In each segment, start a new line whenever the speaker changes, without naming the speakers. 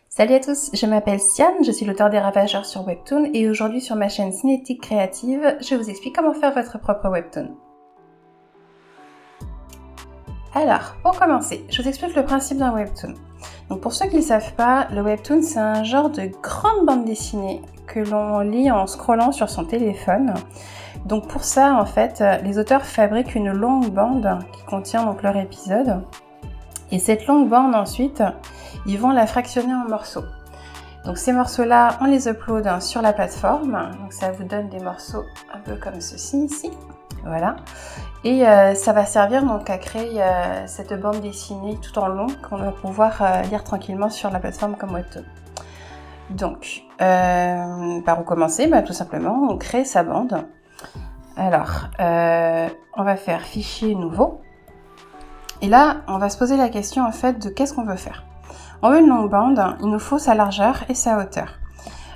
Salut à tous, je m'appelle Siane, je suis l'auteur des Ravageurs sur Webtoon et aujourd'hui sur ma chaîne Cinétique Créative, je vous explique comment faire votre propre Webtoon. Alors, pour commencer, je vous explique le principe d'un Webtoon. Donc pour ceux qui ne le savent pas, le Webtoon c'est un genre de grande bande dessinée que l'on lit en scrollant sur son téléphone. Donc pour ça, en fait, les auteurs fabriquent une longue bande qui contient donc leur épisode. Et cette longue bande ensuite, ils vont la fractionner en morceaux. Donc ces morceaux-là, on les upload sur la plateforme. Donc ça vous donne des morceaux un peu comme ceci ici. Voilà. Et ça va servir donc à créer cette bande dessinée tout en long qu'on va pouvoir lire tranquillement sur la plateforme comme Webtoon. Donc, par où commencer ? Tout simplement, on crée sa bande. Alors, on va faire fichier nouveau. Et là, on va se poser la question en fait de qu'est-ce qu'on veut faire. On veut une longue bande, il nous faut sa largeur et sa hauteur.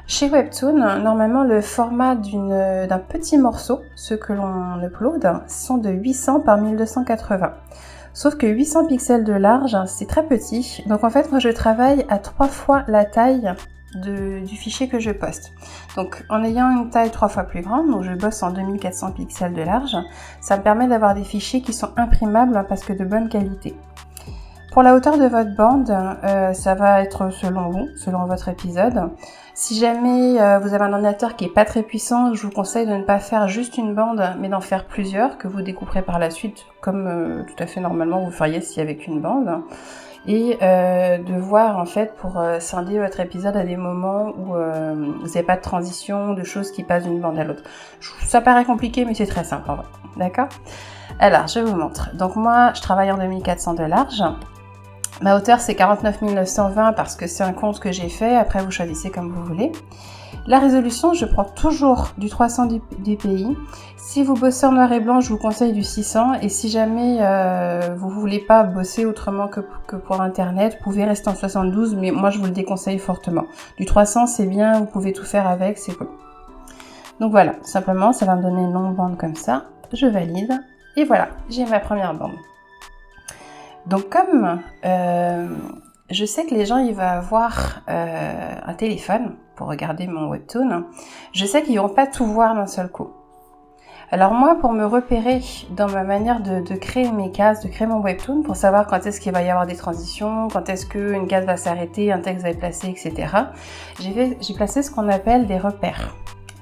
Chez Webtoon, normalement le format d'un petit morceau, ceux que l'on upload, sont de 800 par 1280. Sauf que 800 pixels de large, c'est très petit. Donc en fait, moi je travaille à 3 fois la taille du fichier que je poste. Donc en ayant une taille 3 fois plus grande, donc je bosse en 2400 pixels de large, ça me permet d'avoir des fichiers qui sont imprimables parce que de bonne qualité. Pour la hauteur de votre bande, ça va être selon vous, selon votre épisode. Si jamais vous avez un ordinateur qui est pas très puissant, je vous conseille de ne pas faire juste une bande, mais d'en faire plusieurs, que vous découperez par la suite, comme tout à fait normalement vous feriez si avec une bande. Et de voir en fait pour scinder votre épisode à des moments où vous n'avez pas de transition, de choses qui passent d'une bande à l'autre. Ça paraît compliqué, mais c'est très simple en vrai. D'accord ? Alors, je vous montre. Donc moi, je travaille en 2400 de large. Ma hauteur, c'est 49 920 parce que c'est un compte que j'ai fait. Après, vous choisissez comme vous voulez. La résolution, je prends toujours du 300 dpi. Si vous bossez en noir et blanc, je vous conseille du 600. Et si jamais vous voulez pas bosser autrement que pour Internet, vous pouvez rester en 72, mais moi, je vous le déconseille fortement. Du 300, c'est bien, vous pouvez tout faire avec, c'est cool. Donc voilà, simplement, ça va me donner une longue bande comme ça. Je valide. Et voilà, j'ai ma première bande. Donc comme je sais que les gens ils vont avoir un téléphone pour regarder mon Webtoon, je sais qu'ils vont pas tout voir d'un seul coup. Alors moi, pour me repérer dans ma manière de créer mes cases, de créer mon Webtoon, pour savoir quand est-ce qu'il va y avoir des transitions, quand est-ce qu'une case va s'arrêter, un texte va être placé, etc., j'ai placé ce qu'on appelle des repères.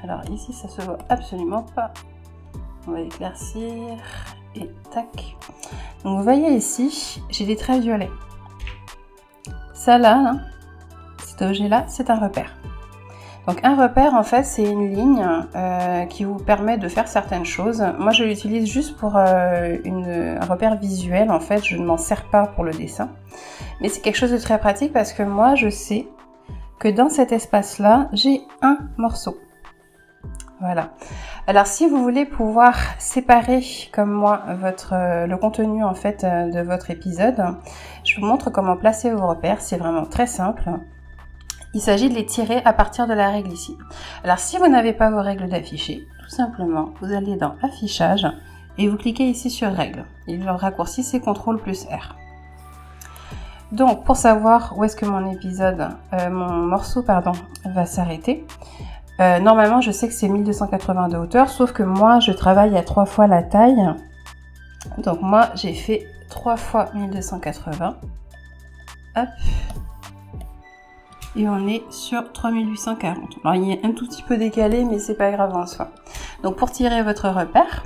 Alors ici, ça se voit absolument pas. On va éclaircir et tac. Donc vous voyez ici, j'ai des traits violets. Ça là, cet objet-là, c'est un repère. Donc un repère, en fait, c'est une ligne qui vous permet de faire certaines choses. Moi, je l'utilise juste pour un repère visuel, en fait. Je ne m'en sers pas pour le dessin. Mais c'est quelque chose de très pratique parce que moi, je sais que dans cet espace-là, j'ai un morceau. Voilà. Alors si vous voulez pouvoir séparer comme moi le contenu en fait de votre épisode, je vous montre comment placer vos repères, c'est vraiment très simple. Il s'agit de les tirer à partir de la règle ici. Alors si vous n'avez pas vos règles d'afficher, tout simplement, vous allez dans affichage et vous cliquez ici sur règles. Et le raccourci c'est CTRL plus R. Donc pour savoir où est-ce que mon morceau va s'arrêter, normalement, je sais que c'est 1280 de hauteur, sauf que moi, je travaille à 3 fois la taille. Donc moi, j'ai fait 3 fois 1280. Hop. Et on est sur 3840. Alors, il est un tout petit peu décalé, mais c'est pas grave en soi. Donc pour tirer votre repère,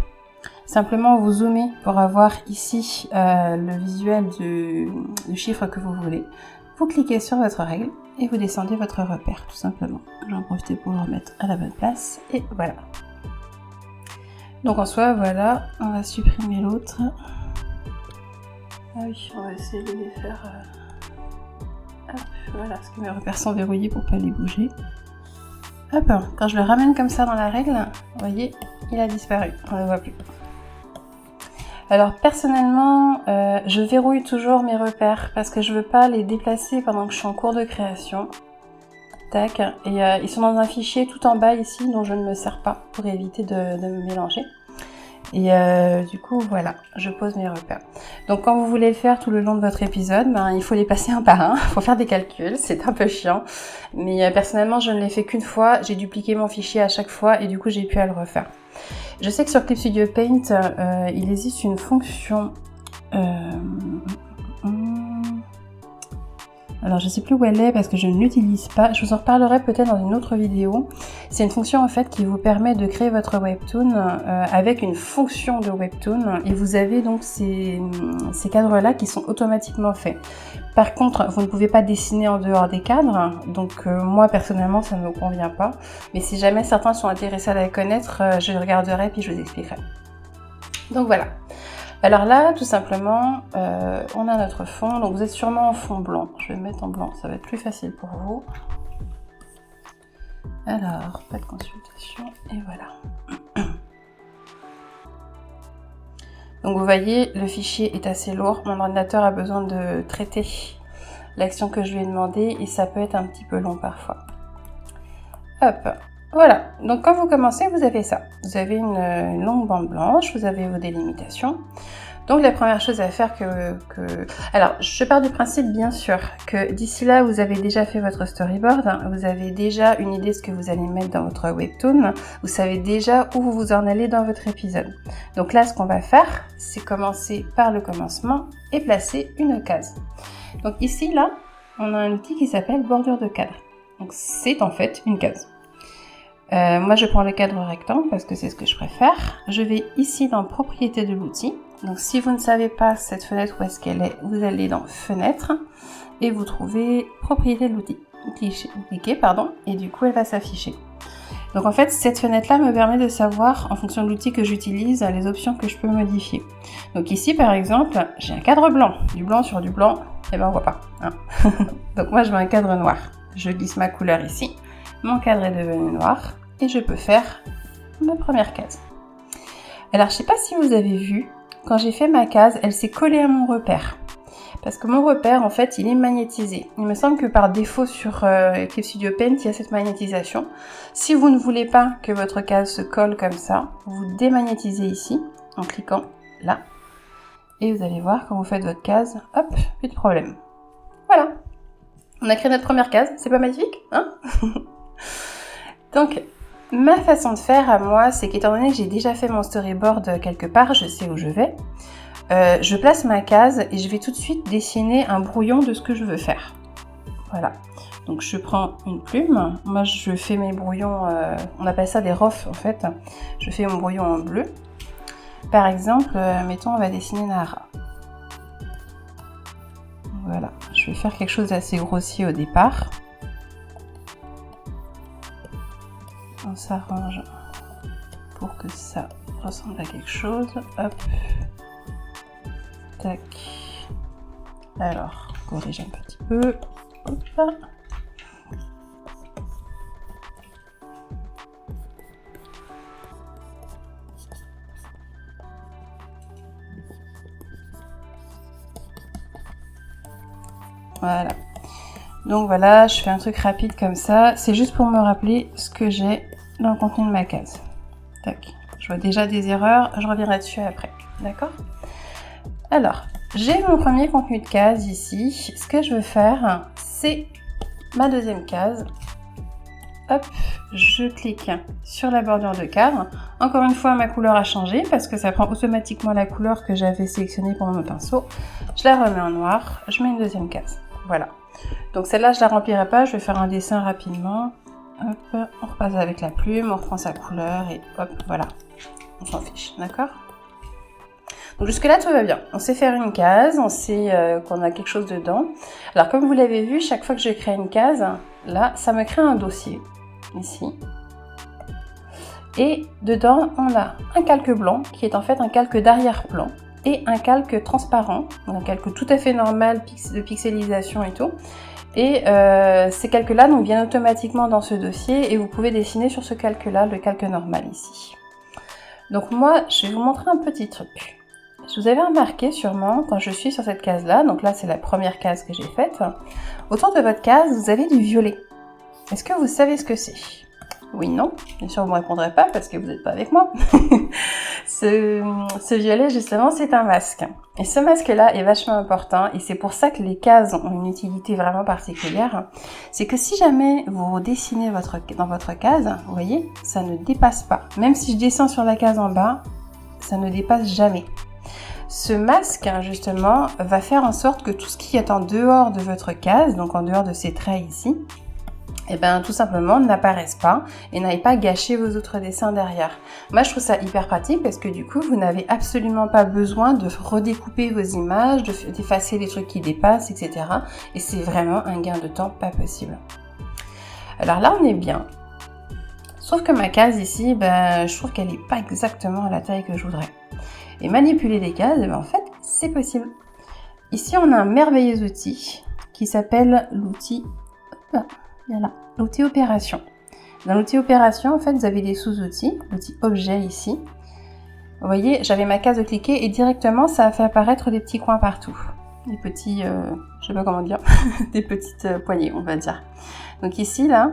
simplement vous zoomez pour avoir ici le visuel du chiffre que vous voulez. Vous cliquez sur votre règle et vous descendez votre repère, tout simplement. J'en profite pour le remettre à la bonne place, et voilà. Donc en soi, voilà, on va supprimer l'autre. Ah oui, on va essayer de les faire... Hop, voilà, parce que mes repères sont verrouillés pour pas les bouger. Hop, quand je le ramène comme ça dans la règle, vous voyez, il a disparu, on ne le voit plus. Alors personnellement, je verrouille toujours mes repères parce que je veux pas les déplacer pendant que je suis en cours de création. Tac, et ils sont dans un fichier tout en bas ici dont je ne me sers pas pour éviter de me mélanger. Et du coup, voilà, je pose mes repères. Donc quand vous voulez le faire tout le long de votre épisode, il faut les passer un par un, il faut faire des calculs, c'est un peu chiant. Mais personnellement, je ne l'ai fait qu'une fois, j'ai dupliqué mon fichier à chaque fois et du coup, j'ai pu à le refaire. Je sais que sur Clip Studio Paint, il existe une fonction... Alors je sais plus où elle est parce que je ne l'utilise pas, je vous en reparlerai peut-être dans une autre vidéo. C'est une fonction en fait qui vous permet de créer votre webtoon avec une fonction de webtoon et vous avez donc ces cadres là qui sont automatiquement faits. Par contre, vous ne pouvez pas dessiner en dehors des cadres, donc moi personnellement ça ne me convient pas. Mais si jamais certains sont intéressés à la connaître, je regarderai puis je vous expliquerai. Donc voilà. Alors là, tout simplement, on a notre fond. Donc vous êtes sûrement en fond blanc. Je vais me mettre en blanc, ça va être plus facile pour vous. Alors, pas de consultation, et voilà. Donc vous voyez, le fichier est assez lourd. Mon ordinateur a besoin de traiter l'action que je lui ai demandé et ça peut être un petit peu long parfois. Hop, voilà. Donc quand vous commencez, vous avez ça. Vous avez une longue bande blanche, vous avez vos délimitations. Donc la première chose à faire Alors, je pars du principe bien sûr que d'ici là, vous avez déjà fait votre storyboard, vous avez déjà une idée de ce que vous allez mettre dans votre webtoon, vous savez déjà où vous en allez dans votre épisode. Donc là, ce qu'on va faire, c'est commencer par le commencement et placer une case. Donc ici, là, on a un outil qui s'appelle bordure de cadre. Donc c'est en fait une case. Moi, je prends le cadre rectangle parce que c'est ce que je préfère. Je vais ici dans propriétés de l'outil. Donc, si vous ne savez pas cette fenêtre où est-ce qu'elle est, vous allez dans fenêtre et vous trouvez propriétés de l'outil. Cliquez, et du coup, elle va s'afficher. Donc, en fait, cette fenêtre-là me permet de savoir, en fonction de l'outil que j'utilise, les options que je peux modifier. Donc ici, par exemple, j'ai un cadre blanc. Du blanc sur du blanc, eh ben, on voit pas. Hein. Donc, moi, je veux un cadre noir. Je glisse ma couleur ici. Mon cadre est devenu noir. Et je peux faire ma première case. Alors, je ne sais pas si vous avez vu, quand j'ai fait ma case, elle s'est collée à mon repère. Parce que mon repère, en fait, il est magnétisé. Il me semble que par défaut sur Clip Studio Paint, il y a cette magnétisation. Si vous ne voulez pas que votre case se colle comme ça, vous démagnétisez ici, en cliquant là. Et vous allez voir, quand vous faites votre case, hop, plus de problème. Voilà. On a créé notre première case. C'est pas magnifique, hein? Donc, ma façon de faire à moi, c'est qu'étant donné que j'ai déjà fait mon storyboard quelque part, je sais où je vais, je place ma case et je vais tout de suite dessiner un brouillon de ce que je veux faire. Voilà. Donc je prends une plume, moi je fais mes brouillons, on appelle ça des rofs en fait, je fais mon brouillon en bleu. Par exemple, mettons on va dessiner Nara. Voilà, je vais faire quelque chose d'assez grossier au départ. On s'arrange pour que ça ressemble à quelque chose. Hop. Tac. Alors, corrige un petit peu. Hop. Voilà. Donc voilà, je fais un truc rapide comme ça. C'est juste pour me rappeler ce que j'ai dans le contenu de ma case. Tac. Je vois déjà des erreurs, je reviendrai dessus après. D'accord? Alors, j'ai mon premier contenu de case ici. Ce que je veux faire, c'est ma deuxième case. Hop, je clique sur la bordure de cadre. Encore une fois, ma couleur a changé parce que ça prend automatiquement la couleur que j'avais sélectionnée pour mon pinceau. Je la remets en noir, je mets une deuxième case. Voilà. Donc celle-là, je la remplirai pas, je vais faire un dessin rapidement. Hop, on repasse avec la plume, on reprend sa couleur et hop, voilà. On s'en fiche, d'accord? Donc jusque là, tout va bien. On sait faire une case, on sait qu'on a quelque chose dedans. Alors comme vous l'avez vu, chaque fois que je crée une case, là, ça me crée un dossier, ici. Et dedans, on a un calque blanc, qui est en fait un calque d'arrière-plan, et un calque transparent, un calque tout à fait normal de pixelisation et tout. Et ces calques-là viennent automatiquement dans ce dossier et vous pouvez dessiner sur ce calque-là, le calque normal ici. Donc moi, je vais vous montrer un petit truc. Vous avez remarqué sûrement, quand je suis sur cette case-là, donc là c'est la première case que j'ai faite, autour de votre case, vous avez du violet. Est-ce que vous savez ce que c'est? Oui, non. Bien sûr, vous ne me répondrez pas parce que vous n'êtes pas avec moi. Ce violet, justement, c'est un masque. Et ce masque-là est vachement important, et c'est pour ça que les cases ont une utilité vraiment particulière. C'est que si jamais vous dessinez dans votre case, vous voyez, ça ne dépasse pas. Même si je descends sur la case en bas, ça ne dépasse jamais. Ce masque, justement, va faire en sorte que tout ce qui est en dehors de votre case, donc en dehors de ces traits ici, et ben tout simplement n'apparaissent pas et n'aillent pas gâcher vos autres dessins derrière. Moi je trouve ça hyper pratique parce que du coup vous n'avez absolument pas besoin de redécouper vos images, d'effacer les trucs qui dépassent, etc. Et c'est vraiment un gain de temps pas possible. Alors là on est bien. Sauf que ma case ici, ben, je trouve qu'elle n'est pas exactement à la taille que je voudrais. Et manipuler des cases, ben, en fait c'est possible. Ici on a un merveilleux outil qui s'appelle l'outil... Voilà, l'outil opération. Dans l'outil opération, en fait, vous avez des sous-outils, l'outil objet ici. Vous voyez, j'avais ma case de cliquer et directement, ça a fait apparaître des petits coins partout. Des petits, je sais pas comment dire, des petites poignées, on va dire. Donc ici, là,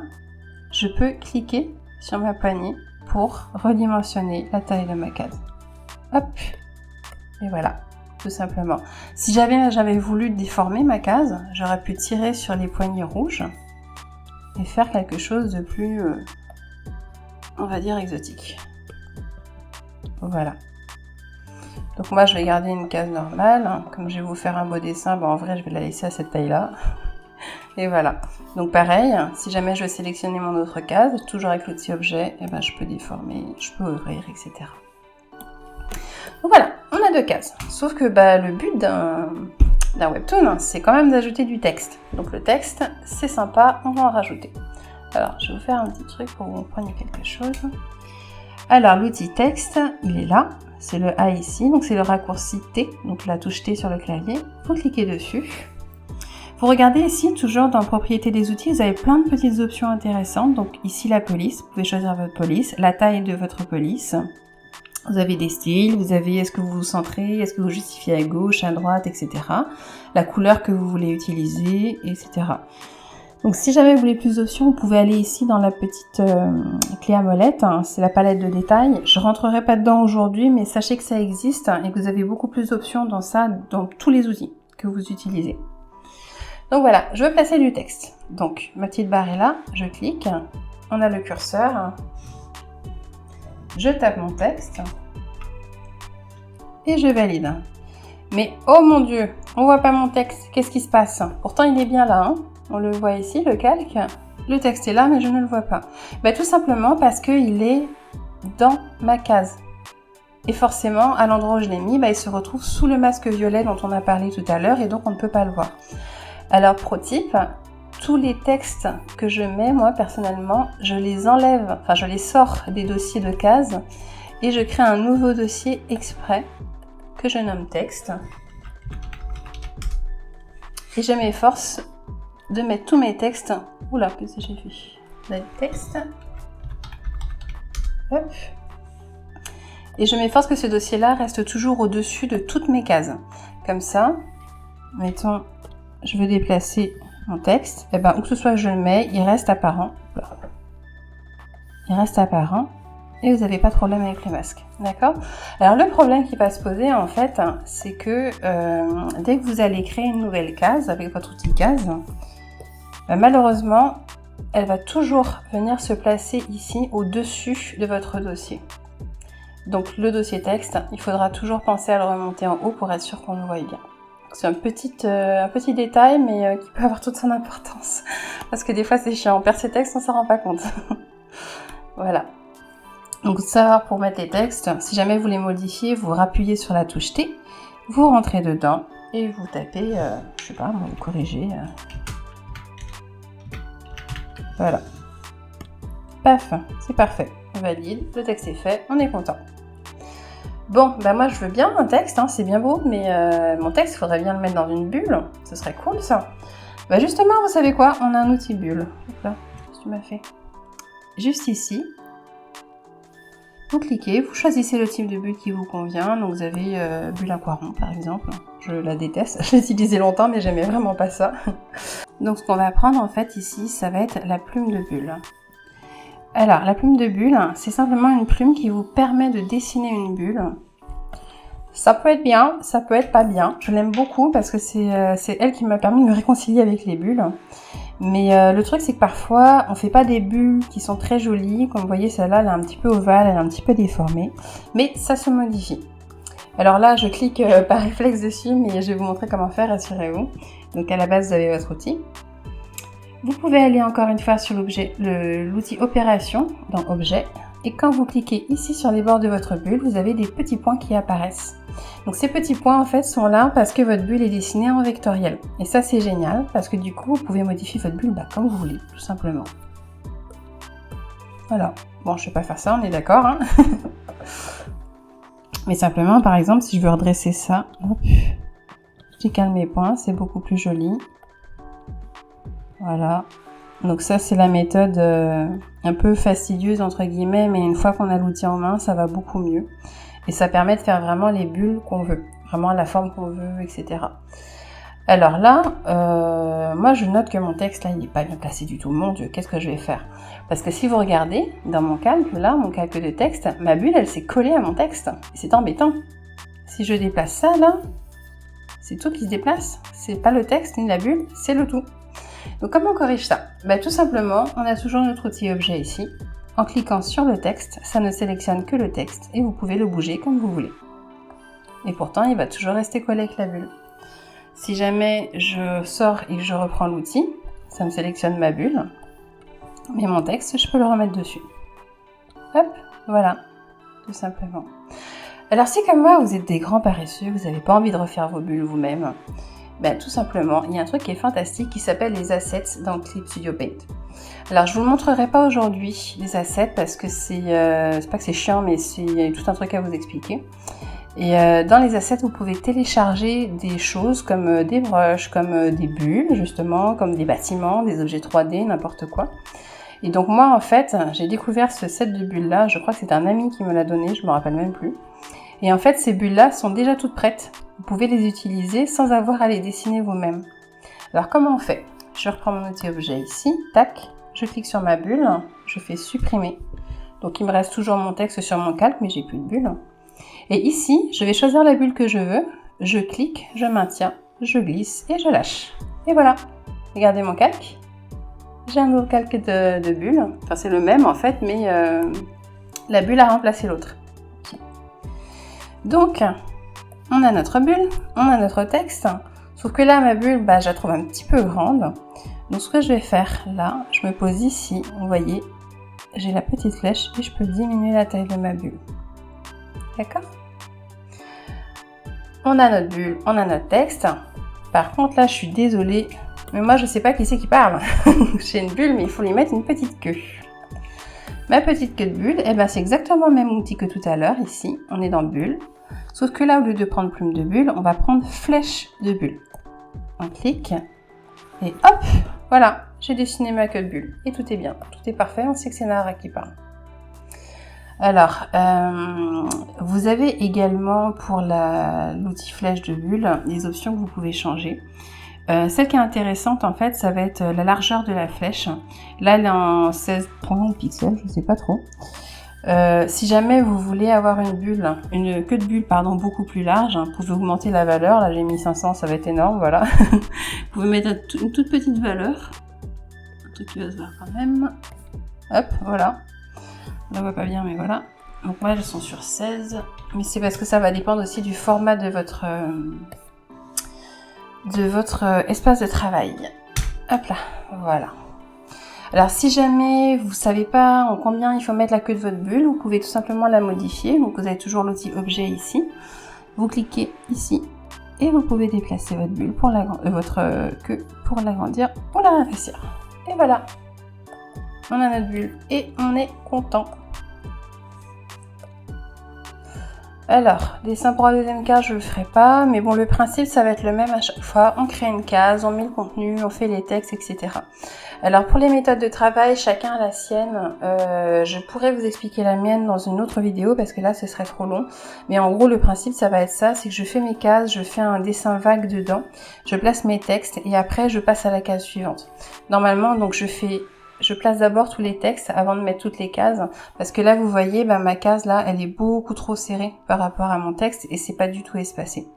je peux cliquer sur ma poignée pour redimensionner la taille de ma case. Hop, et voilà, tout simplement. Si j'avais voulu déformer ma case, j'aurais pu tirer sur les poignées rouges et faire quelque chose de plus, on va dire, exotique. Voilà. Donc moi, je vais garder une case normale. Hein. Comme je vais vous faire un beau dessin, ben, en vrai, je vais la laisser à cette taille-là. Et voilà. Donc pareil, si jamais je veux sélectionner mon autre case, toujours avec l'outil objet, eh ben, je peux déformer, je peux ouvrir, etc. Donc voilà, on a deux cases. Sauf que le but d'un webtoon, c'est quand même d'ajouter du texte. Donc le texte, c'est sympa, on va en rajouter. Alors, je vais vous faire un petit truc pour que vous preniez quelque chose. Alors, l'outil texte, il est là. C'est le A ici, donc c'est le raccourci T, donc la touche T sur le clavier. Vous cliquez dessus. Vous regardez ici, toujours dans Propriétés des outils, vous avez plein de petites options intéressantes. Donc ici, la police, vous pouvez choisir votre police, la taille de votre police. Vous avez des styles, vous avez est-ce que vous vous centrez, est-ce que vous justifiez à gauche, à droite, etc. La couleur que vous voulez utiliser, etc. Donc si jamais vous voulez plus d'options, vous pouvez aller ici dans la petite clé à molette, hein, c'est la palette de détails. Je rentrerai pas dedans aujourd'hui, mais sachez que ça existe et que vous avez beaucoup plus d'options dans ça, dans tous les outils que vous utilisez. Donc voilà, je veux placer du texte. Donc ma petite barre est là, je clique, on a le curseur. Je tape mon texte et je valide. Mais oh mon Dieu, on voit pas mon texte, qu'est-ce qui se passe? Pourtant il est bien là, hein. On le voit ici, le calque. Le texte est là, mais je ne le vois pas. Tout simplement parce qu'il est dans ma case. Et forcément, à l'endroit où je l'ai mis, il se retrouve sous le masque violet dont on a parlé tout à l'heure et donc on ne peut pas le voir. Alors pro tip, tous les textes que je mets, moi personnellement, je les enlève, je les sors des dossiers de cases et je crée un nouveau dossier exprès que je nomme texte. Et je m'efforce de mettre tous mes textes. Oula, qu'est-ce que j'ai fait? Les textes. Hop. Et je m'efforce que ce dossier-là reste toujours au-dessus de toutes mes cases. Comme ça, mettons, je veux déplacer mon texte, où que ce soit que je le mets, il reste apparent. Il reste apparent et vous n'avez pas de problème avec le masque. D'accord? Alors le problème qui va se poser en fait, c'est que dès que vous allez créer une nouvelle case avec votre outil case, malheureusement, elle va toujours venir se placer ici au-dessus de votre dossier. Donc le dossier texte, il faudra toujours penser à le remonter en haut pour être sûr qu'on le voit bien. C'est un petit détail, mais qui peut avoir toute son importance. Parce que des fois, c'est chiant. On perd ses textes, on s'en rend pas compte. Voilà. Donc, savoir pour mettre les textes, si jamais vous les modifiez, vous rappuyez sur la touche T, vous rentrez dedans et vous tapez, je sais pas, vous corrigez. Voilà. Paf, c'est parfait. On valide, le texte est fait, on est content. Bon, moi je veux bien un texte, hein, c'est bien beau, mais mon texte, il faudrait bien le mettre dans une bulle. Ce serait cool ça. Justement, vous savez quoi? On a un outil bulle. Hop là, qu'est-ce que tu m'as fait? Juste ici. Vous cliquez, vous choisissez le type de bulle qui vous convient. Donc vous avez bulle aquaron par exemple. Je la déteste, je l'ai utilisé longtemps, mais j'aimais vraiment pas ça. Donc ce qu'on va prendre en fait ici, ça va être la plume de bulle. Alors, la plume de bulle, c'est simplement une plume qui vous permet de dessiner une bulle. Ça peut être bien, ça peut être pas bien. Je l'aime beaucoup parce que c'est elle qui m'a permis de me réconcilier avec les bulles. Mais le truc, c'est que parfois, on fait pas des bulles qui sont très jolies. Comme vous voyez, celle-là, elle est un petit peu ovale, elle est un petit peu déformée. Mais ça se modifie. Alors là, je clique par réflexe dessus, mais je vais vous montrer comment faire, rassurez-vous. Donc à la base, vous avez votre outil. Vous pouvez aller encore une fois sur l'outil Opération, dans Objet. Et quand vous cliquez ici sur les bords de votre bulle, vous avez des petits points qui apparaissent. Donc ces petits points en fait sont là parce que votre bulle est dessinée en vectoriel. Et ça c'est génial parce que du coup vous pouvez modifier votre bulle comme vous voulez, tout simplement. Voilà. Bon, je ne vais pas faire ça, on est d'accord. Hein. Mais simplement, par exemple, si je veux redresser ça, hop, je décale mes points, c'est beaucoup plus joli. Voilà. Donc ça c'est la méthode un peu fastidieuse entre guillemets, mais une fois qu'on a l'outil en main, ça va beaucoup mieux. Et ça permet de faire vraiment les bulles qu'on veut, vraiment la forme qu'on veut, etc. Alors là, moi je note que mon texte là il n'est pas bien placé du tout. Mon Dieu, qu'est-ce que je vais faire? Parce que si vous regardez dans mon calque, là, mon calque de texte, ma bulle elle s'est collée à mon texte. Et c'est embêtant. Si je déplace ça là, c'est tout qui se déplace. C'est pas le texte ni la bulle, c'est le tout. Donc comment on corrige ça? Tout simplement, on a toujours notre outil objet ici. En cliquant sur le texte, ça ne sélectionne que le texte et vous pouvez le bouger comme vous voulez. Et pourtant, il va toujours rester collé avec la bulle. Si jamais je sors et que je reprends l'outil, ça me sélectionne ma bulle, mais mon texte, je peux le remettre dessus. Hop, voilà, tout simplement. Alors si comme moi, vous êtes des grands paresseux, vous n'avez pas envie de refaire vos bulles vous-même, tout simplement, il y a un truc qui est fantastique qui s'appelle les assets dans Clip Studio Paint. Alors je vous le montrerai pas aujourd'hui, les assets, parce que c'est pas que c'est chiant, mais il y a tout un truc à vous expliquer. Et dans les assets, vous pouvez télécharger des choses comme des brushes, comme des bulles, justement, comme des bâtiments, des objets 3D, n'importe quoi. Et donc moi, en fait, j'ai découvert ce set de bulles-là, je crois que c'est un ami qui me l'a donné, je me rappelle même plus. Et en fait, ces bulles-là sont déjà toutes prêtes. Vous pouvez les utiliser sans avoir à les dessiner vous-même. Alors comment on fait? Je reprends mon outil objet ici, tac, je clique sur ma bulle, je fais supprimer. Donc il me reste toujours mon texte sur mon calque, mais j'ai plus de bulle. Et ici, je vais choisir la bulle que je veux, je clique, je maintiens, je glisse et je lâche. Et voilà, regardez mon calque. J'ai un nouveau calque de bulle, enfin c'est le même en fait, mais la bulle a remplacé l'autre. Donc, on a notre bulle, on a notre texte, sauf que là, ma bulle, je la trouve un petit peu grande. Donc, ce que je vais faire, là, je me pose ici, vous voyez, j'ai la petite flèche et je peux diminuer la taille de ma bulle. D'accord? On a notre bulle, on a notre texte. Par contre, là, je suis désolée, mais moi, je sais pas qui c'est qui parle. J'ai une bulle, mais il faut lui mettre une petite queue. Ma petite queue de bulle, c'est exactement le même outil que tout à l'heure, ici. On est dans bulle. Sauf que là, au lieu de prendre plume de bulle, on va prendre flèche de bulle. On clique. Et hop, voilà, j'ai dessiné ma queue de bulle. Et tout est bien, tout est parfait, on sait que c'est Nara qui parle. Alors, vous avez également pour l'outil flèche de bulle, des options que vous pouvez changer. Celle qui est intéressante en fait, ça va être la largeur de la flèche. Là, elle est en 16,30 pixels, je ne sais pas trop. Si jamais vous voulez avoir une queue de bulle beaucoup plus large, vous pouvez augmenter la valeur. Là, j'ai mis 500, ça va être énorme, voilà. Vous pouvez mettre une toute petite valeur. Un truc qui va se voir quand même. Hop, voilà. On la voit pas bien, mais voilà. Donc moi, elles sont sur 16. Mais c'est parce que ça va dépendre aussi du format de votre espace de travail. Hop là, voilà. Alors si jamais vous savez pas en combien il faut mettre la queue de votre bulle, vous pouvez tout simplement la modifier. Donc vous avez toujours l'outil objet ici. Vous cliquez ici et vous pouvez déplacer votre bulle pour votre queue pour l'agrandir ou la rétrécir. Et voilà, on a notre bulle et on est content. Alors, dessin pour la deuxième case, je le ferai pas, mais bon, le principe, ça va être le même à chaque fois. On crée une case, on met le contenu, on fait les textes, etc. Alors, pour les méthodes de travail, chacun a la sienne. Je pourrais vous expliquer la mienne dans une autre vidéo, parce que là, ce serait trop long. Mais en gros, le principe, ça va être ça, c'est que je fais mes cases, je fais un dessin vague dedans, je place mes textes, et après, je passe à la case suivante. Normalement, donc, je fais je place d'abord tous les textes avant de mettre toutes les cases, parce que là vous voyez, ma case là, elle est beaucoup trop serrée par rapport à mon texte et c'est pas du tout espacé.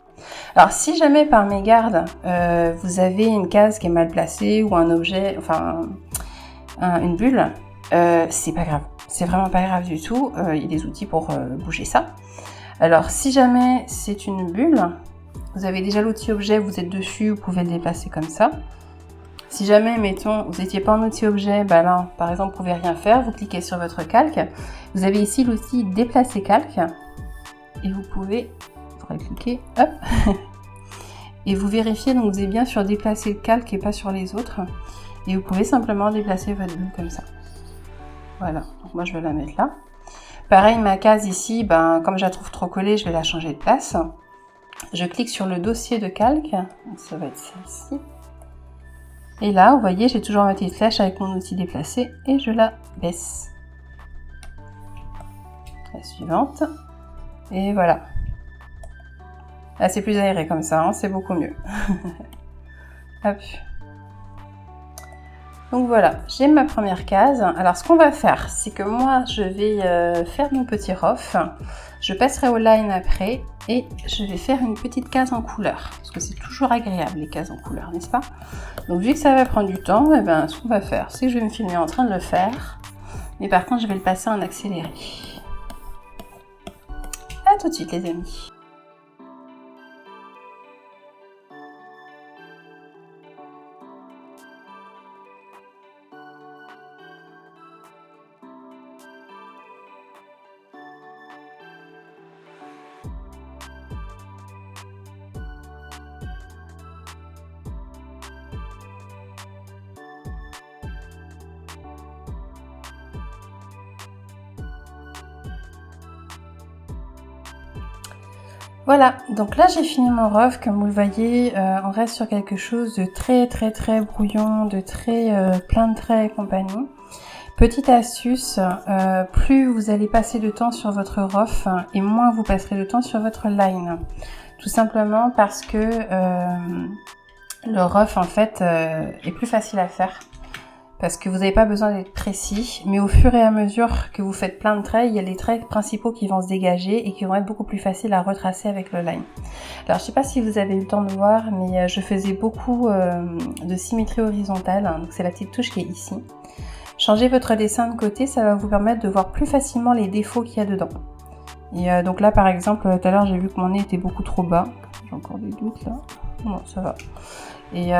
Alors si jamais par mégarde, vous avez une case qui est mal placée ou un objet, enfin une bulle, c'est pas grave. C'est vraiment pas grave du tout, il y a des outils pour bouger ça. Alors si jamais c'est une bulle, vous avez déjà l'outil objet, vous êtes dessus, vous pouvez le déplacer comme ça. Si jamais, mettons, vous n'étiez pas en outil objet, là, par exemple, vous pouvez rien faire, vous cliquez sur votre calque. Vous avez ici l'outil déplacer calque. Et vous pouvez, il faudrait cliquer, hop. Et vous vérifiez, donc vous êtes bien sur déplacer le calque et pas sur les autres. Et vous pouvez simplement déplacer votre bulle comme ça. Voilà, donc moi je vais la mettre là. Pareil, ma case ici, comme je la trouve trop collée, je vais la changer de place. Je clique sur le dossier de calque, donc ça va être celle-ci. Et là, vous voyez, j'ai toujours ma petite flèche avec mon outil déplacé et je la baisse. La suivante. Et voilà. Là, c'est plus aéré comme ça, hein, c'est beaucoup mieux. Hop. Donc voilà, j'ai ma première case. Alors ce qu'on va faire, c'est que moi, je vais faire mon petit rough. Je passerai au line après et je vais faire une petite case en couleur. Parce que c'est toujours agréable les cases en couleur, n'est-ce pas? Donc vu que ça va prendre du temps, ce qu'on va faire, c'est que je vais me filmer en train de le faire. Mais par contre, je vais le passer en accéléré. À tout de suite les amis. Voilà, donc là j'ai fini mon rough, comme vous le voyez, on reste sur quelque chose de très brouillon, de très plein de traits et compagnie. Petite astuce, plus vous allez passer de temps sur votre rough et moins vous passerez de temps sur votre line. Tout simplement parce que le rough en fait est plus facile à faire. Parce que vous n'avez pas besoin d'être précis, mais au fur et à mesure que vous faites plein de traits, il y a les traits principaux qui vont se dégager et qui vont être beaucoup plus faciles à retracer avec le line. Alors je sais pas si vous avez eu le temps de voir, mais je faisais beaucoup de symétrie horizontale, hein, donc c'est la petite touche qui est ici. Changez votre dessin de côté, ça va vous permettre de voir plus facilement les défauts qu'il y a dedans. Et donc là par exemple, tout à l'heure j'ai vu que mon nez était beaucoup trop bas, j'ai encore des doutes là, bon ça va. Et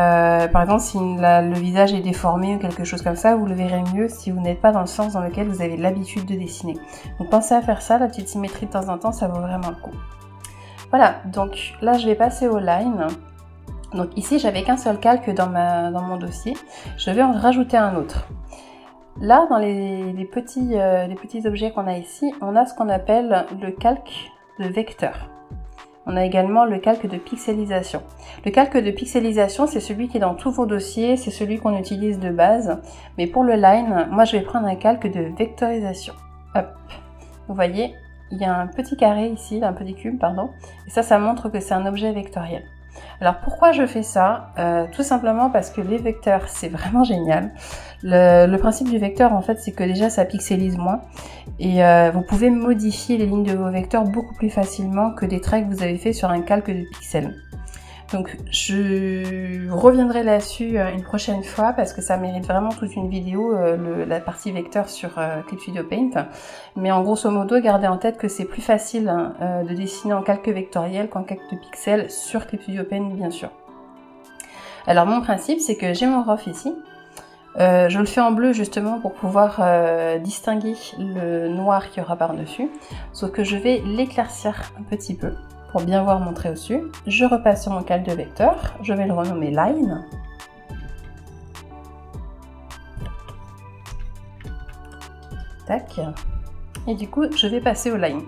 par exemple, si le visage est déformé ou quelque chose comme ça, vous le verrez mieux si vous n'êtes pas dans le sens dans lequel vous avez l'habitude de dessiner. Donc pensez à faire ça, la petite symétrie de temps en temps, ça vaut vraiment le coup. Voilà, donc là je vais passer au line. Donc ici j'avais qu'un seul calque dans mon dossier, je vais en rajouter un autre. Là, dans les petits objets qu'on a ici, on a ce qu'on appelle le calque de vecteur. On a également le calque de pixelisation. Le calque de pixelisation, c'est celui qui est dans tous vos dossiers, c'est celui qu'on utilise de base. Mais pour le line, moi je vais prendre un calque de vectorisation. Hop. Vous voyez, il y a un petit carré ici, un petit cube, pardon. Et ça montre que c'est un objet vectoriel. Alors pourquoi je fais ça? Tout simplement parce que les vecteurs, c'est vraiment génial. Le principe du vecteur, en fait, c'est que déjà, ça pixelise moins. Et vous pouvez modifier les lignes de vos vecteurs beaucoup plus facilement que des traits que vous avez fait sur un calque de pixels. Donc je reviendrai là-dessus une prochaine fois parce que ça mérite vraiment toute une vidéo, la partie vecteur sur Clip Studio Paint. Mais en grosso modo, gardez en tête que c'est plus facile de dessiner en calque vectoriel qu'en calque de pixels sur Clip Studio Paint bien sûr. Alors mon principe, c'est que j'ai mon rough ici. Je le fais en bleu justement pour pouvoir distinguer le noir qu'il y aura par-dessus. Sauf que je vais l'éclaircir un petit peu pour bien voir mon trait au-dessus. Je repasse sur mon calque de vecteur, je vais le renommer Line. Tac. Et du coup, je vais passer au line.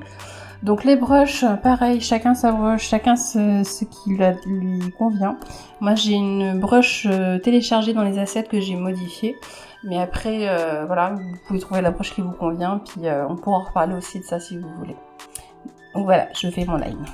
Donc les brushes, pareil, chacun sa brush, chacun ce qui lui convient. Moi j'ai une brush téléchargée dans les assets que j'ai modifiée. Mais après, voilà, vous pouvez trouver la brush qui vous convient, puis on pourra en reparler aussi de ça si vous voulez. Donc voilà, je fais mon line.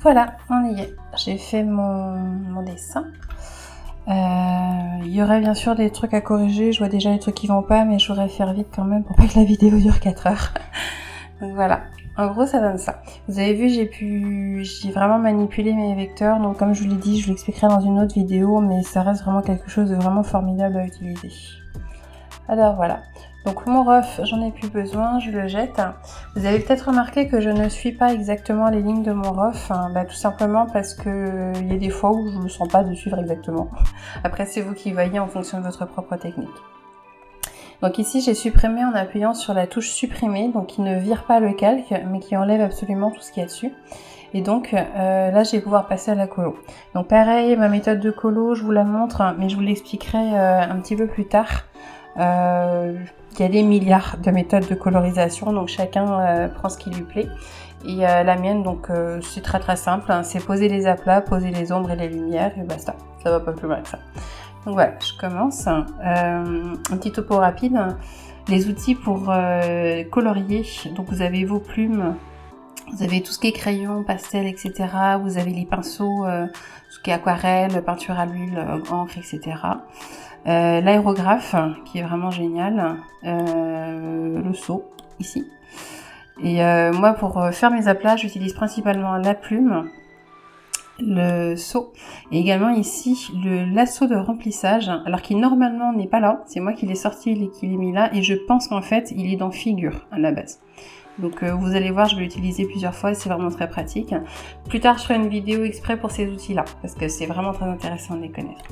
Voilà, on y est. J'ai fait mon dessin. Il y aurait bien sûr des trucs à corriger, je vois déjà les trucs qui vont pas, mais je voudrais faire vite quand même pour pas que la vidéo dure 4 heures. Donc voilà, en gros ça donne ça. Vous avez vu, j'ai vraiment manipulé mes vecteurs, donc comme je vous l'ai dit, je vous l'expliquerai dans une autre vidéo, mais ça reste vraiment quelque chose de vraiment formidable à utiliser. Alors voilà, donc mon rough, j'en ai plus besoin, je le jette. Vous avez peut-être remarqué que je ne suis pas exactement les lignes de mon rough, tout simplement parce que il y a des fois où je ne sens pas de suivre exactement. Après c'est vous qui voyez en fonction de votre propre technique. Donc ici j'ai supprimé en appuyant sur la touche supprimer, donc qui ne vire pas le calque, mais qui enlève absolument tout ce qu'il y a dessus. Et donc là je vais pouvoir passer à la colo. Donc pareil, ma méthode de colo, je vous la montre, mais je vous l'expliquerai un petit peu plus tard. Il y a des milliards de méthodes de colorisation, donc chacun prend ce qui lui plaît. Et la mienne, donc c'est très très simple, hein, c'est poser les aplats, poser les ombres et les lumières, et basta, ça va pas plus mal que ça. Donc voilà, je commence. Un petit topo rapide. Les outils pour colorier, donc vous avez vos plumes, vous avez tout ce qui est crayon, pastel, etc. Vous avez les pinceaux, tout ce qui est aquarelle, peinture à l'huile, encre, etc. L'aérographe qui est vraiment génial, le seau ici. Et moi pour faire mes aplats j'utilise principalement la plume, le seau et également ici le lasso de remplissage, alors qui normalement n'est pas là, c'est moi qui l'ai sorti et qui l'ai mis là, et je pense qu'en fait il est dans figure à la base. Donc vous allez voir, je vais l'utiliser plusieurs fois, c'est vraiment très pratique. Plus tard je ferai une vidéo exprès pour ces outils là parce que c'est vraiment très intéressant de les connaître.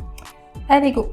Allez go!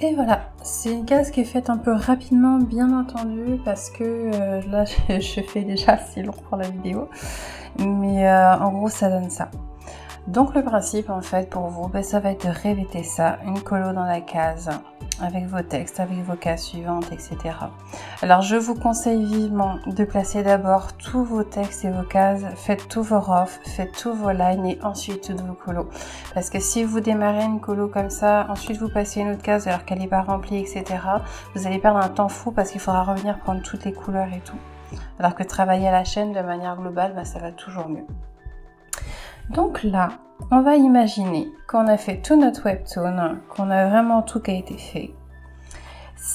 Et voilà, c'est une case qui est faite un peu rapidement, bien entendu, parce que là je fais déjà assez long pour la vidéo, mais en gros ça donne ça. Donc le principe en fait pour vous, ça va être de répéter ça, une colo dans la case, avec vos textes, avec vos cases suivantes, etc. Alors je vous conseille vivement de placer d'abord tous vos textes et vos cases, faites tous vos roughs, faites tous vos lines et ensuite toutes vos colos. Parce que si vous démarrez une colo comme ça, ensuite vous passez une autre case alors qu'elle n'est pas remplie, etc. Vous allez perdre un temps fou parce qu'il faudra revenir prendre toutes les couleurs et tout. Alors que travailler à la chaîne de manière globale, ça va toujours mieux. Donc là, on va imaginer qu'on a fait tout notre webtoon, qu'on a vraiment tout qui a été fait.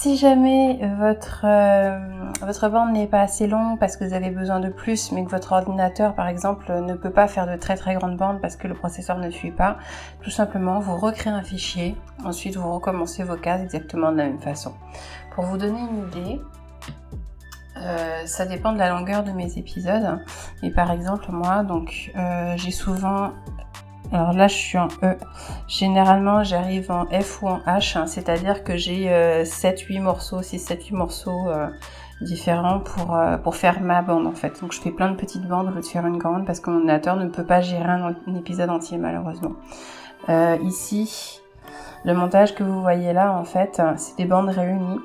Si jamais votre bande n'est pas assez longue parce que vous avez besoin de plus, mais que votre ordinateur, par exemple, ne peut pas faire de très très grandes bandes parce que le processeur ne suit pas, tout simplement, vous recréez un fichier. Ensuite, vous recommencez vos cases exactement de la même façon. Pour vous donner une idée, ça dépend de la longueur de mes épisodes. Mais par exemple, moi, donc, j'ai souvent... Alors là, je suis en E. Généralement, j'arrive en F ou en H, hein, c'est-à-dire que j'ai 7-8 morceaux, 6-7-8 morceaux différents pour faire ma bande, en fait. Donc, je fais plein de petites bandes au lieu de faire une grande parce que mon ordinateur ne peut pas gérer un épisode entier, malheureusement. Ici, le montage que vous voyez là, en fait, c'est des bandes réunies.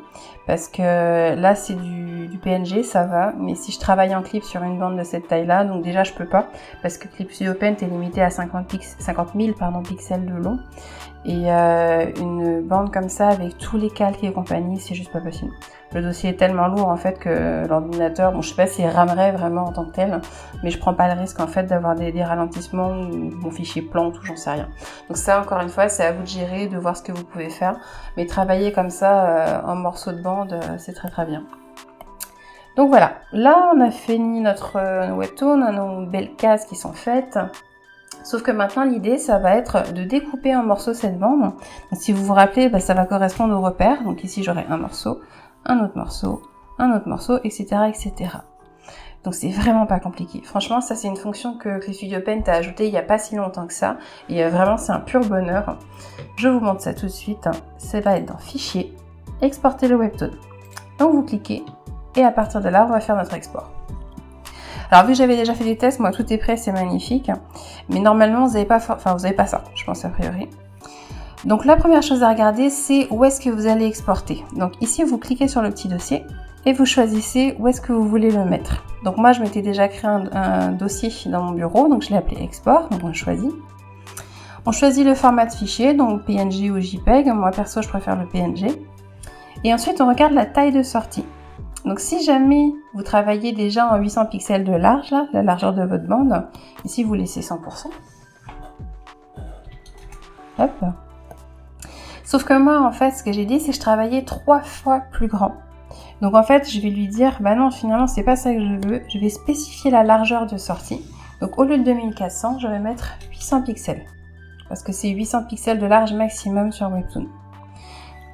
Parce que là, c'est du PNG, ça va. Mais si je travaille en clip sur une bande de cette taille-là, donc déjà, je peux pas. Parce que Clip Studio Paint est limité à 50 000 pixels de long. Et une bande comme ça, avec tous les calques et compagnie, c'est juste pas possible. Le dossier est tellement lourd, en fait, que l'ordinateur, bon, je sais pas s'il ramerait vraiment en tant que tel, mais je prends pas le risque, en fait, d'avoir des ralentissements ou mon fichier plante ou j'en sais rien. Donc ça, encore une fois, c'est à vous de gérer, de voir ce que vous pouvez faire. Mais travailler comme ça, en morceaux de bande, c'est très très bien. Donc voilà, là, on a fini notre webtoon, on a nos belles cases qui sont faites. Sauf que maintenant, l'idée, ça va être de découper en morceaux cette bande. Donc, si vous vous rappelez, ça va correspondre aux repères. Donc ici, j'aurai un morceau, un autre morceau, un autre morceau, etc., etc. Donc c'est vraiment pas compliqué. Franchement, ça c'est une fonction que Clip Studio Paint a ajoutée il n'y a pas si longtemps que ça. Et vraiment, c'est un pur bonheur. Je vous montre ça tout de suite. Ça va être dans Fichier, Exporter le webtoon. Donc vous cliquez et à partir de là, on va faire notre export. Alors vu que j'avais déjà fait des tests, moi tout est prêt, c'est magnifique. Mais normalement, vous n'avez pas ça, je pense a priori. Donc la première chose à regarder, c'est où est-ce que vous allez exporter. Donc ici, vous cliquez sur le petit dossier et vous choisissez où est-ce que vous voulez le mettre. Donc moi, je m'étais déjà créé un dossier dans mon bureau, donc je l'ai appelé Export, donc on choisit. On choisit le format de fichier, donc PNG ou JPEG. Moi perso, je préfère le PNG. Et ensuite, on regarde la taille de sortie. Donc si jamais vous travaillez déjà en 800 pixels de large, là, la largeur de votre bande, ici vous laissez 100%. Hop. Sauf que moi, en fait, ce que j'ai dit, c'est que je travaillais 3 fois plus grand. Donc en fait, je vais lui dire, bah non, finalement, c'est pas ça que je veux. Je vais spécifier la largeur de sortie. Donc au lieu de 2400, je vais mettre 800 pixels. Parce que c'est 800 pixels de large maximum sur Webtoon.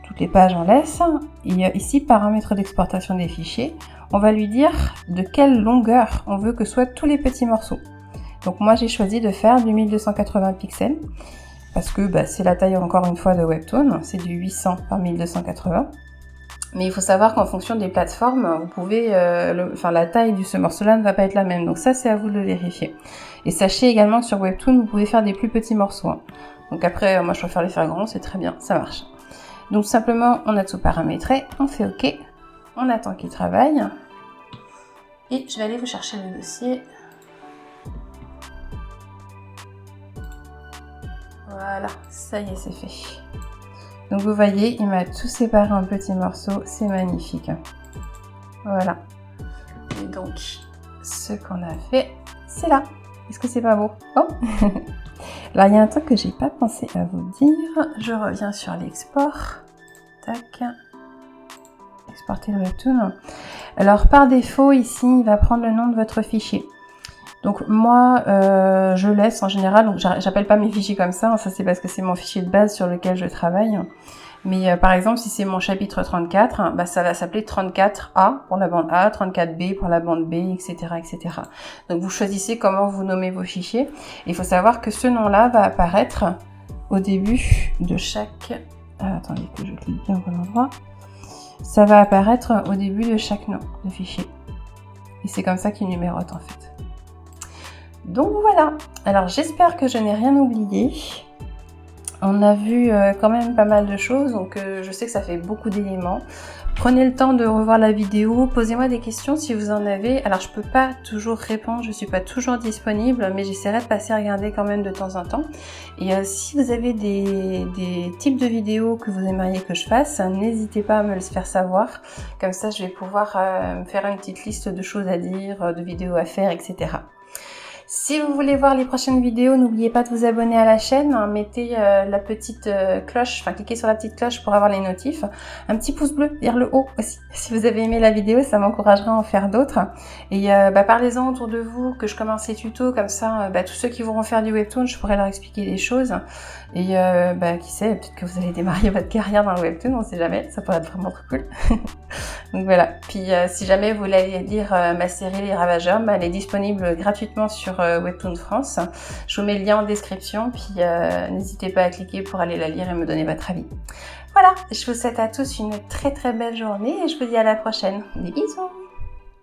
Toutes les pages, on laisse. Et ici, paramètres d'exportation des fichiers, on va lui dire de quelle longueur on veut que soient tous les petits morceaux. Donc moi, j'ai choisi de faire du 1280 pixels. Parce que c'est la taille, encore une fois, de Webtoon. C'est du 800 par 1280. Mais il faut savoir qu'en fonction des plateformes, vous pouvez, la taille de ce morceau-là ne va pas être la même. Donc ça, c'est à vous de le vérifier. Et sachez également que sur Webtoon, vous pouvez faire des plus petits morceaux. Donc après, moi, je préfère les faire grands, c'est très bien, ça marche. Donc simplement, on a tout paramétré, on fait OK, on attend qu'il travaille. Et je vais aller vous chercher le dossier. Voilà, ça y est, c'est fait. Donc vous voyez, il m'a tout séparé en petits morceaux, c'est magnifique. Voilà. Et donc, ce qu'on a fait, c'est là. Est-ce que c'est pas beau? Oh. Alors, il y a un truc que j'ai pas pensé à vous dire. Je reviens sur l'export. Tac. Exporter le webtoon. Alors, par défaut, ici, il va prendre le nom de votre fichier. Donc moi, je laisse en général, donc j'appelle pas mes fichiers comme ça c'est parce que c'est mon fichier de base sur lequel je travaille. Mais par exemple, si c'est mon chapitre 34, ça va s'appeler 34A pour la bande A, 34B pour la bande B, etc., etc. Donc vous choisissez comment vous nommez vos fichiers. Il faut savoir que ce nom-là va apparaître au début de chaque... attendez que je clique bien au bon endroit. Ça va apparaître au début de chaque nom de fichier. Et c'est comme ça qu'il numérote en fait. Donc voilà, alors j'espère que je n'ai rien oublié. On a vu quand même pas mal de choses, donc je sais que ça fait beaucoup d'éléments. Prenez le temps de revoir la vidéo, posez-moi des questions si vous en avez. Alors je peux pas toujours répondre, je suis pas toujours disponible, mais j'essaierai de passer à regarder quand même de temps en temps. Et si vous avez des types de vidéos que vous aimeriez que je fasse, n'hésitez pas à me le faire savoir. Comme ça je vais pouvoir me faire une petite liste de choses à dire, de vidéos à faire, etc. Si vous voulez voir les prochaines vidéos, n'oubliez pas de vous abonner à la chaîne, hein, mettez la petite cloche, enfin cliquez sur la petite cloche pour avoir les notifs. Un petit pouce bleu vers le haut aussi. Si vous avez aimé la vidéo, ça m'encouragera à en faire d'autres. Et parlez-en autour de vous, que je commence les tutos, comme ça tous ceux qui voudront faire du webtoon, je pourrai leur expliquer des choses. Et qui sait, peut-être que vous allez démarrer votre carrière dans le webtoon, on sait jamais, ça pourrait être vraiment trop cool. Donc voilà, puis si jamais vous voulez lire ma série Les Ravageurs, elle est disponible gratuitement sur Webtoon France. Je vous mets le lien en description, puis n'hésitez pas à cliquer pour aller la lire et me donner votre avis. Voilà, je vous souhaite à tous une très très belle journée et je vous dis à la prochaine. Des bisous!